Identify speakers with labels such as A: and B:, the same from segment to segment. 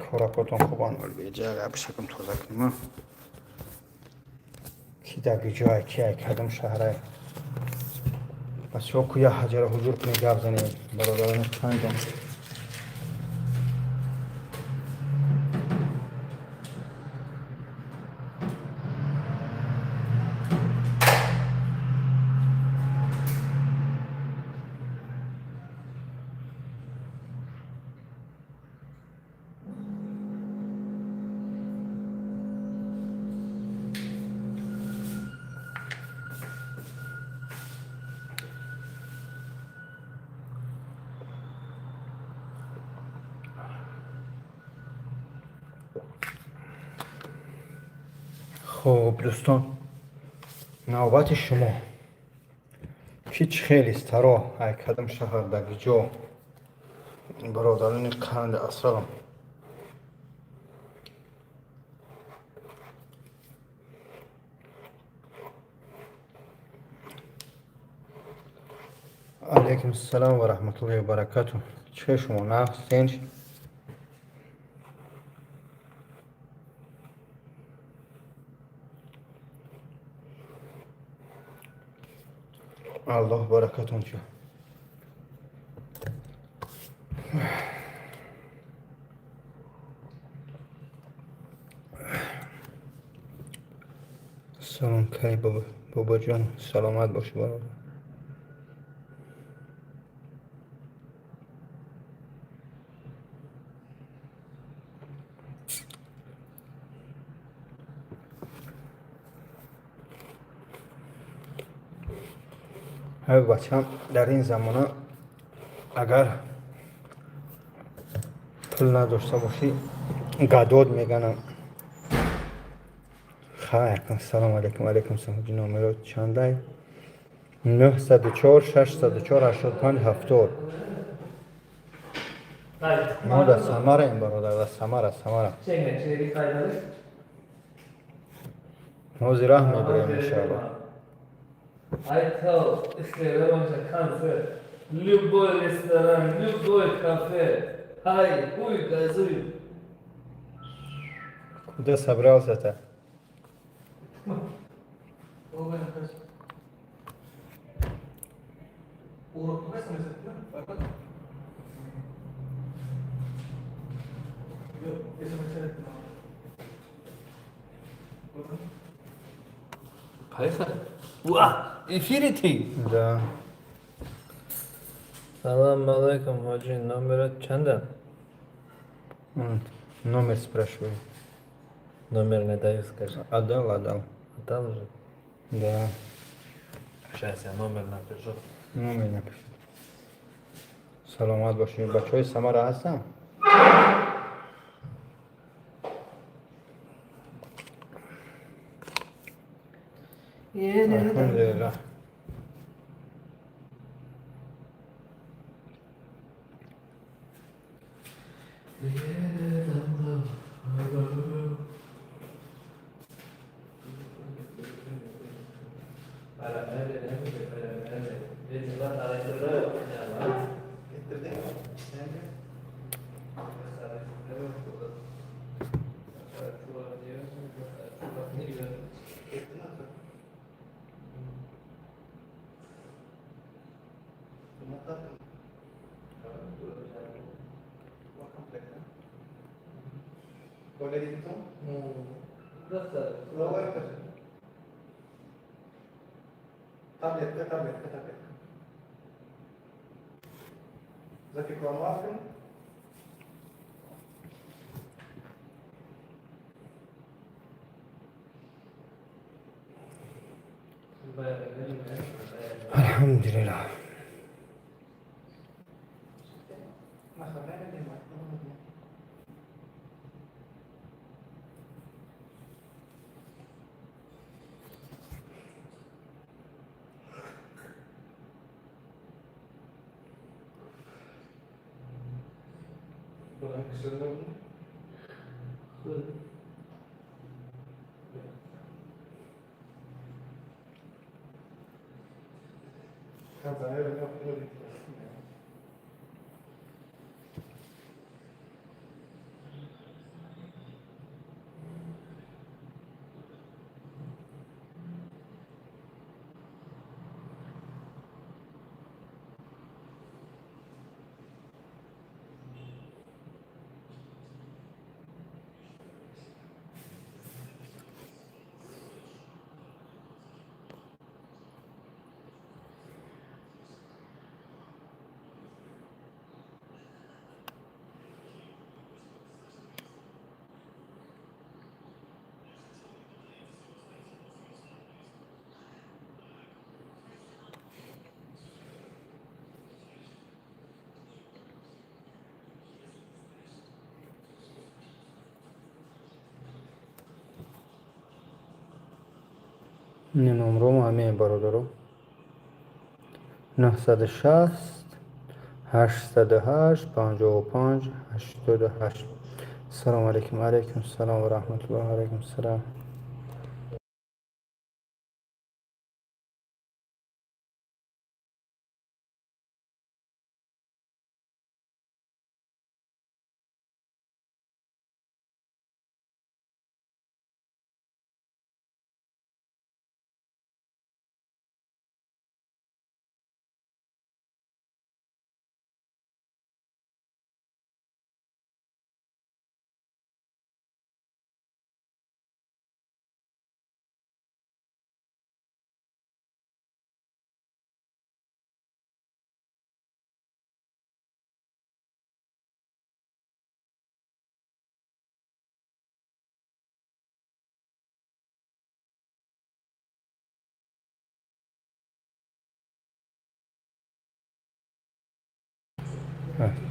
A: خوراکاتون خوب آنول بیجا گپ شکم توزه کنیم کی دقی جای کی کدام شهره بس شو کویا حجر حضور کنی گپ زنیم برادران چندم خب دوستان نوبت شما هیچ خیلی استرا ای کدام شهر دقی جا برادران قند اصلا علیکم السلام و رحمت الله و برکاته چه شما نه هستین الله برکتون چه سلام کی بابا جان سلامت باشی برادر های بچم در این زمانه اگر پول نداشته باشی گداد میگنم خیر سلام علیکم علیکم سلام نامرات چنده 904 604 85 70 ما در سمر این برادر در سمر ما زیراه میبریم انشاءالله
B: I tell если раньше концерт, любой ресторан, любой кафе, ай, хуй газуй.
A: Куда собрался-то?
B: Уа, эфире ты?
A: Да.
B: Салам алейкум, хаджи, номер чанда?
A: Номер спрашиваю.
B: Номер не даю, скажи.
A: Отдал.
B: Отдал уже?
A: Да.
B: Сейчас я номер напишу.
A: Номер напишу. Саламат боши. Бачой Самара هستن؟ الحمدلله.
C: ¿Cuál es el tono? Tablet. Zaki klanlarken.
A: Alhamdulillah. номером ҳамаи бародаро 960 808 55 88. Ассалому алайкум. Алейкум салом ва рахматуллоҳи. Алейкум салом.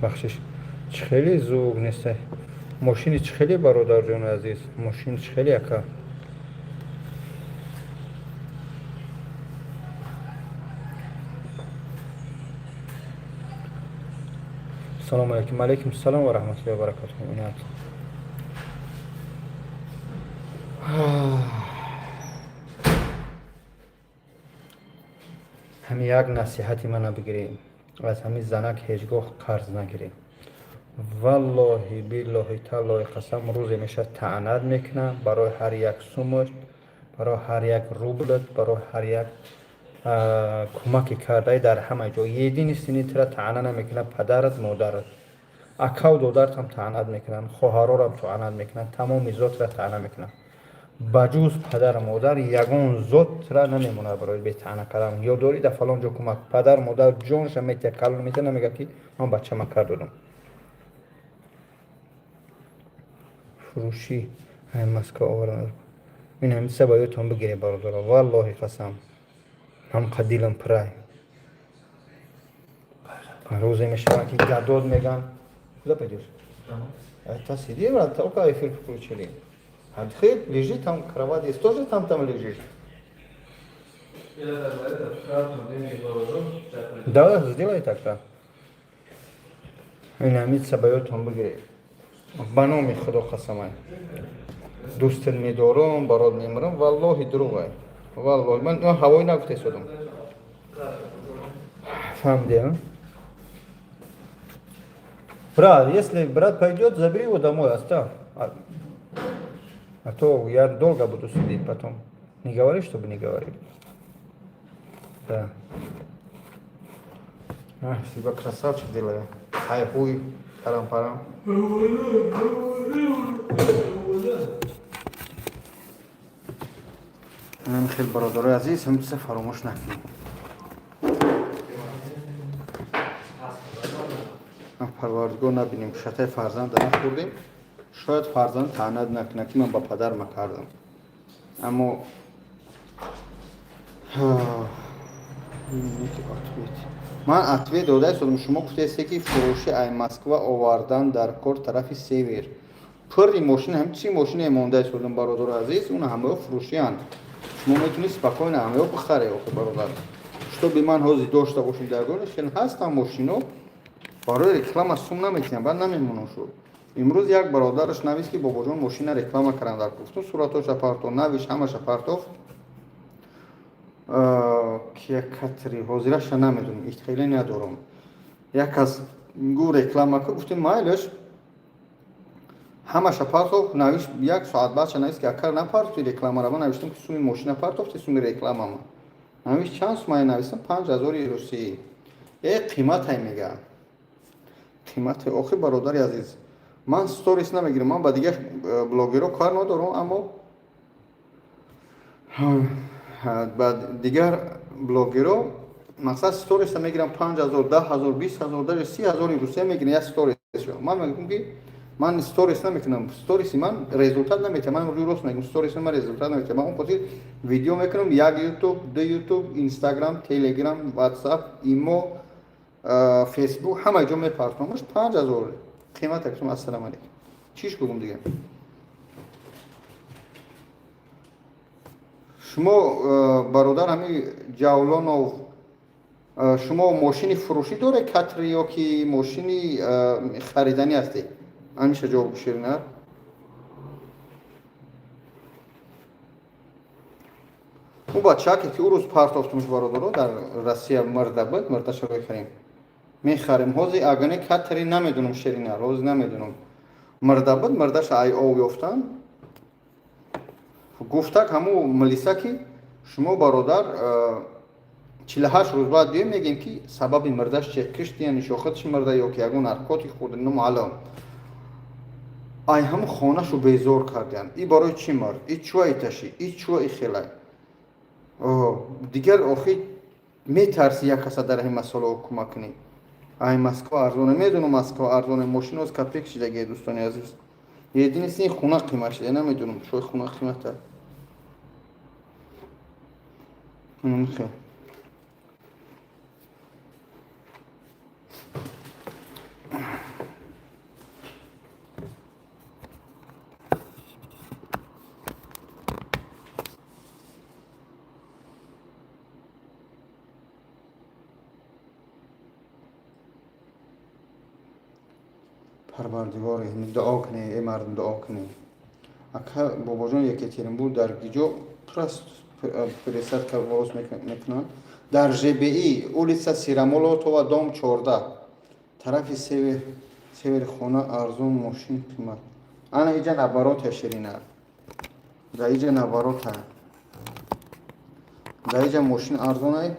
A: бахшиш чӣ хеле зӯг нестай мошини чӣ хеле бародарҷони азиз мошини чӣ хеле ака салому алейкум. Алейкум салом ва рахматуллоҳи ва баракатуҳу. Инат ҳами як насиҳати мана бигирем аз ҳами занак ҳеҷ гоҳ қарз нагирем. Валлоҳи биллоҳи таллоҳи қасам рӯзе меша таънат мекунам барои ҳар як сумаш, барои ҳар як рублат, барои ҳар як кӯмаки кардаи дар ҳама ҷо. Едини сини тира таъна намекунам падарат, модарат. Акав додаратам таънат мекунам, хоҳарорам таънат мекунам, тамоми зотра таъна мекунам. баҷуз падар модар ягон зотра намемонад барои бетаъна кардан. Ёдорида фалон ҷо кӯмак. Падар модар ҷонша метия калон метия намегӯяд ки ман бачама кар додам. фурӯшӣ ҳай Москва овардан. Ин ҳамиса ба ёдтон бигиред бародаро. Валлоҳи қасам. ҳамқа дилам пирай. Рӯзе мешавад ки гадод меган. Куда пойдёшь? Это сиди, брат, только эфир включили. Отхыл, лежит там, кровать есть, тоже там лежишь? Да, сделай так-то. Ин ҳамид сабаётон бигиред. ба номи худо қасамай. Дӯстат медорам, барот мемурам, валлоҳи дурӯғай. Валлоҳи ман ҳавои нагуфтесодам. Фаҳмидем? Брат, если брат пойдет, забери его домой, оставь. А то я долго буду сидеть потом. Не говори, чтобы не говорил. Да. Себя красавчик делаю. Ай-хуй, парам-парам. خیلی برادرای عزیز هم چیز فراموش نکنیم. پروردگار نبینیم شتای فرزند نخوردیم. شاید فرزند تعنت نکنه که من با پدر مکردم. اما من اتوی داده شدم. شما گفته که فروشی ای مسکوا آوردن در کار طرف سیویر. پری ماشین هم چی ماشین مونده شدم برادر عزیز. اون همه فروشی هستند. شما میتونید спокойно همه بخره آخه برادر. чтобы من حاضر داشته باشم در گارش که هست هم ماشینو برای رکلام سوم نمیتونم بعد نمیمونم شو. امروز یک برادرش نویس که بابا جان ماشین رکلام کردن در گفتم صورتش پارتو نویش همش پارتو که کتری حاضرش نمیدونم هیچ خیلی ندارم. یک از گو رکلام گفتم مایلش همش پارتو نویش یک ساعت بعد نویس که اکر نپارتو رکلام را نوشتم که سومی ماشین پارتو تی سومی رکلام ما نویش چند سومی نویسم 5000 روسی. یک قیمت های میگه. قیمت آخه برادری عزیز من ستوریس نمیگیرم. من با دیگه بلاگرها کار ندارم اما با دیگر بلاگرها مثلا ستوریس میگیرم 5000 10000 20000 در 30000 روسیه میگیرم یک ستوریس. من میگم که من ستوریس نمیکنم. ستوریس من رزولت نمیتونم. من روی روز میگم ستوریس من رزولت نمیتونم. من اون پس ویدیو میکنم یک یوتیوب دو یوتیوب اینستاگرام تلگرام واتساپ ایمو فیسبوک همه جا میپرتمش 5000 قیمت اکسم. السلام علیکم. چیش بگم دیگه شما برادر همین جولانو شما ماشینی فروشی داره کتری یا که ماشینی خریدنی هستی؟ همیشه جواب شیرینه. او بچه که او روز پارتافتمش برادر در روسیه مرده بود، مرده شو بخریم میخریم. حوزی اگنه کتری نمیدونم شیرینه، روز نمیدونم مرده بود، مردش ای او یافتن. گفتک همو ملیسا که شما برادر 48 روز بعد بیایم میگیم که سبب مردش چه کشتی یعنی شوخدش مرده یا که یگون نرکوتیک خورده نمعلوم. ای هم خانه شو بیزور کردن. ای برای چی مرد؟ ای چوی تشی؟ ای چوی خیلی؟ دیگر آخی میترسی یک کس در این مسئله کمک کنی. ای مسکو ارزونه میدونم مسکو ارزونه ماشین از کپیک شده دوستانی عزیز. یه دینیست این خونه قیمت شده نمیدونم شوی خونه قیمته. خیلی پروردگار دعا کنی ای مردم دعا کنی. اکه بابا جان یکترینبورگ در گیجو پرست فرستاد که باز میکنن در ژبئی اولیسا سیرامولوتو و دام 14 طرف سیور خونه ارزون ماشین قیمت. انا اینجا نبارات شیرینه. در اینجا نبارات در اینجا ماشین ارزونه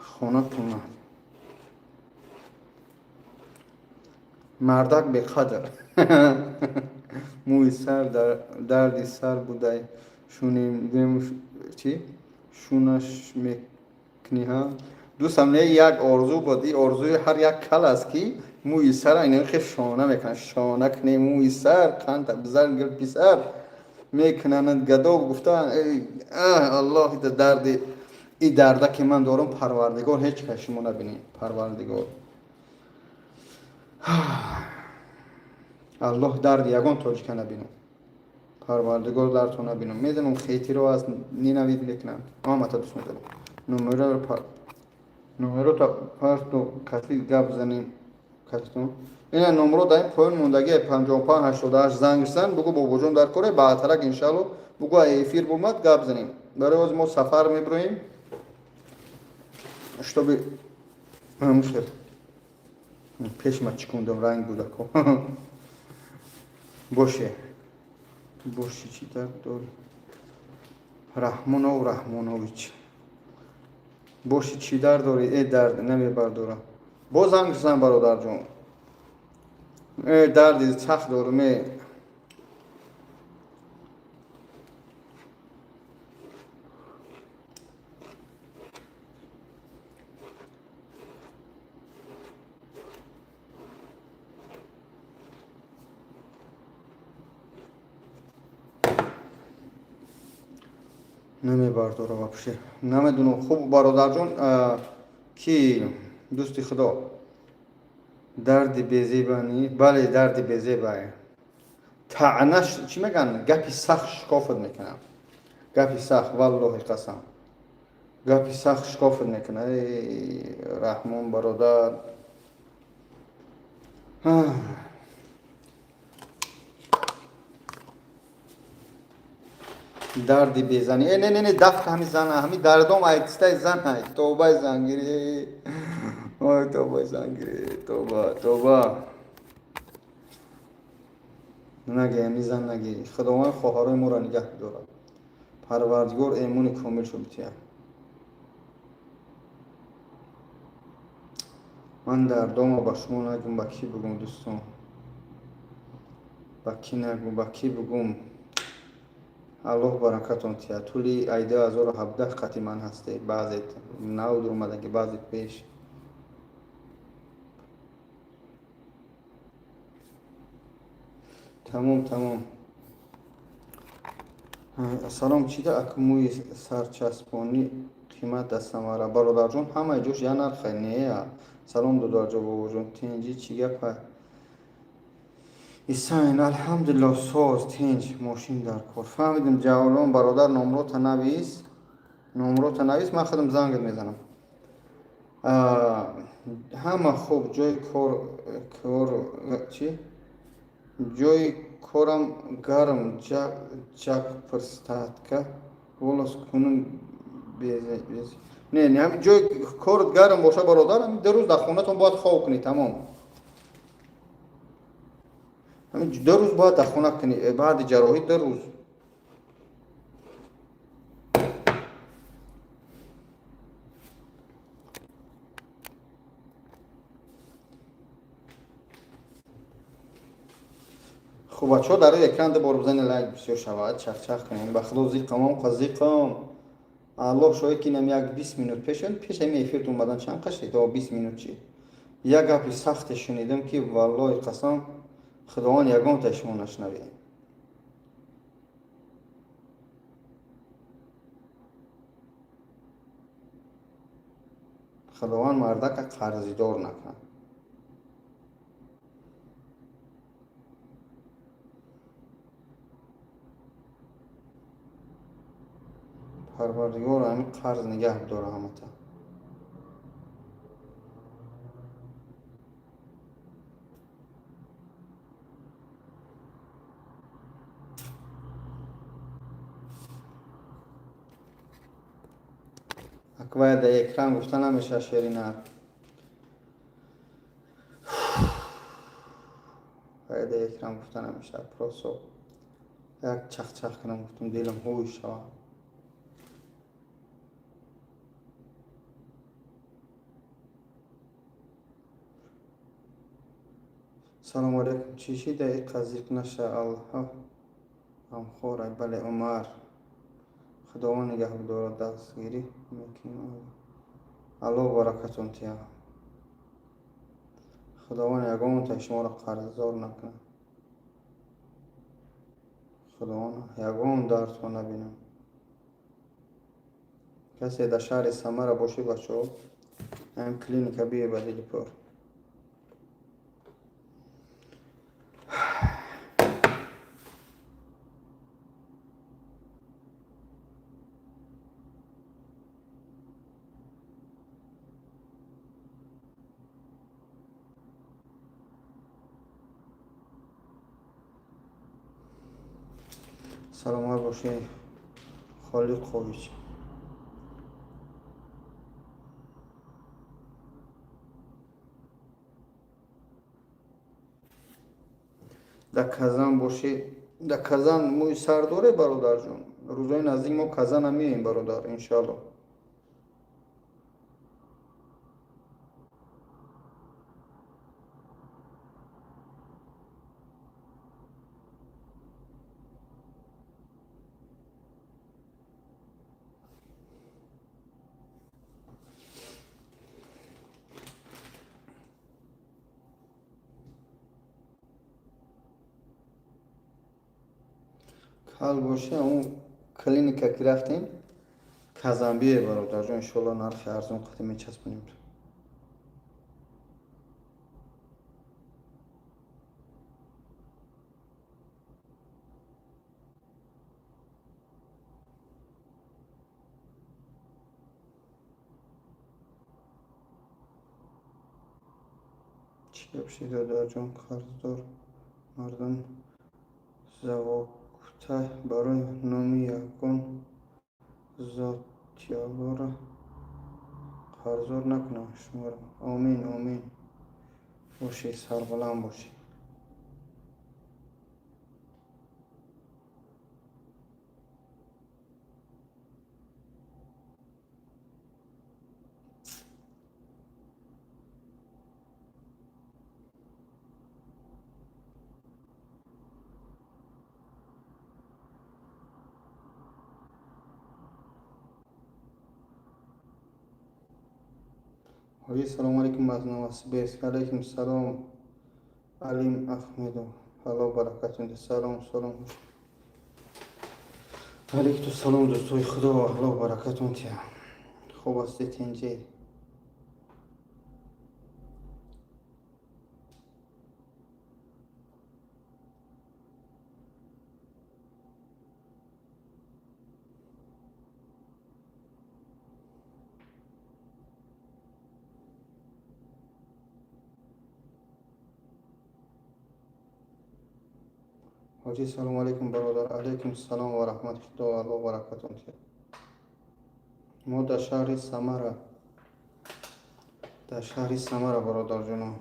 A: خونه قیمت. مردک به قدر موی سر دردی سر بوده شونیم چی؟ شونش میکنی ها دوستم نه یک آرزو بودی آرزوی هر یک کل است که موی سر اینه خیلی شانه میکنه شانه کنه موی سر قند بزرگ گل پیسر میکنند گدا گفتن الله درد این درده که من دارم پروردگار هیچ کشیمو نبینی پروردگار الله درد یگان توجه نبینم پروردگار درد تو نبینم میدونم خیتی رو از نینوید میکنم اما تا دوست میدونم نمره تا پس تو کسی گپ زنیم کسی این نمره در این پایین موندگی 55 88 زنگ زن بگو بابا جون در کره بعدترک انشالله بگو ایفیر بومد گپ زنیم برای از ما سفر میبریم اشتابی همشر پیش ما چکوندم رنگ بوده که باشه چی درد داری رحمانویچ باشه چی درد داری ای درد نمیبردارم باز هم کسان برادر جون ای دردی سخت دارم نمیبرداره واپشه نمیدونم خوب برادر جون کی دوستی خدا دردی بیزیبانی بله دردی بیزیبانی تعنش چی میگن گپی سخت شکافت میکنم گپی سخت والله قسم گپی سخت شکافت میکنه ای رحمان برادر دردی بیزنی نه دفت همی زن همی دردم ایتسته زن های توبه زنگیری آی توبه زنگیری توبه نگه همی زن نگه خداوند خواهرای ما را نگه دارد پروردگار ایمون کامل شو بتیم من دردم با شما نگم با کی بگم دوستان با کی نگم با کی بگم الله برکتون تیا طولی ایده 2017 خطی من هسته بعضی نو در اومدن که بعضی پیش تمام سلام چیده اکموی سرچسبانی قیمت دستم آره برادر جون همه جوش یا نرخه نه سلام دو درجه بابا جون تینجی چیگه پا исайн алҳамдулиллоҳ соз тинҷ мошин дар кор фаҳмидем ҷаволон бародар номрота навис ман худам зангат мезанам ҳама хуб ҷои кор чӣ ҷои корам гарм ҷак пирстатка волос кунум не ҳамин ҷои корот гарм боша бародар ҳамин 2 рӯз дар хонатон бояд хоб кунӣ тамом ҳамин 2 рӯз бояд дар хона кунӣ баъди ҷарроҳӣ 2 рӯз хуб бачаҳо дар экран ду бор бизани лайк бисёр шавад чахчах кунем ба худо зиқам зиқам аллоҳ шоҳид ки инам як 20 минут пеш ҳамин эфиртон омадан чанд қашид то 20 минут чи як гапи сахте шунидам ки валлоҳи қасам худованд ягонтаи шумо нашнавед худованд мардака қарзидор накунад парвардигор ҳамин қарз нигаҳ бидора ҳамата аквай дар экран гуфта намешавад шеринак дар экран гуфта намешавад просто як чахчах кунам гуфтам дилам ҳуй шавад салому алейкум чиши дақиқа зиқ наша аллоҳ ғамхорай бале умар худованд нигаҳ бидорад дастгирӣ мекунем аллоҳ баракатон тия худованд ягонтаи шуморо қарздор накунад худованд ягон дардро набинад касе дар шаҳри самара бошед бачаҳо ҳамин клиника биёед ба дилипур саломат бошед холиқович дар казан бошед дар казан мӯи сар доред бародарҷон рӯзои наздик мо казанам меоем бародар иншоаллоҳ кал боша он клиника ки рафтем казанбие бародарҷон иншоаллоҳ нархи арзон қати мечаспонем чӣ гап шид додарҷон қарздор мардум завокута барои номи ягон зотияллоро қарздор накунад шуморо омин омин бошед сарбаланд бошед салому алейкум аз новосибирск алейкум салом алим ахмедов аллоҳ баракатон салом салом алейкум салом дӯстои худо аллоҳ баракатон тия хуб ҳастед инҷед حاجی سلام علیکم برادر. علیکم السلام و رحمت الله و برکاته. ما در شهر سمره برادر جانم.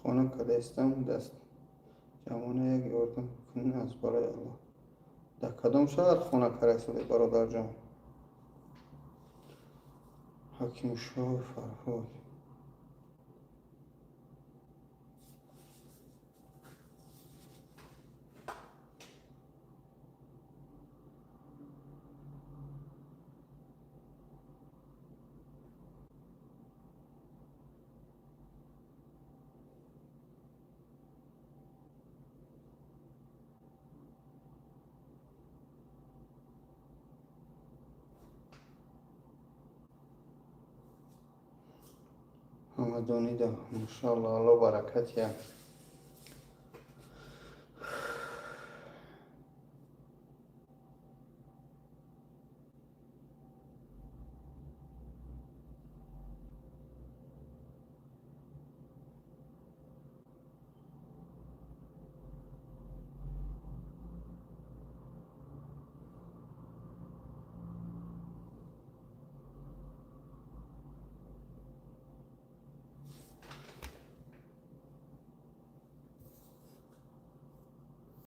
A: خانه کده استم دست جوانه یک یاردم کنین از برای الله. در کدام شهر خانه کرده شده برادر جان؟ حکیم شاه فرهاد. همه دانیده ماشاءالله الله برکت یه.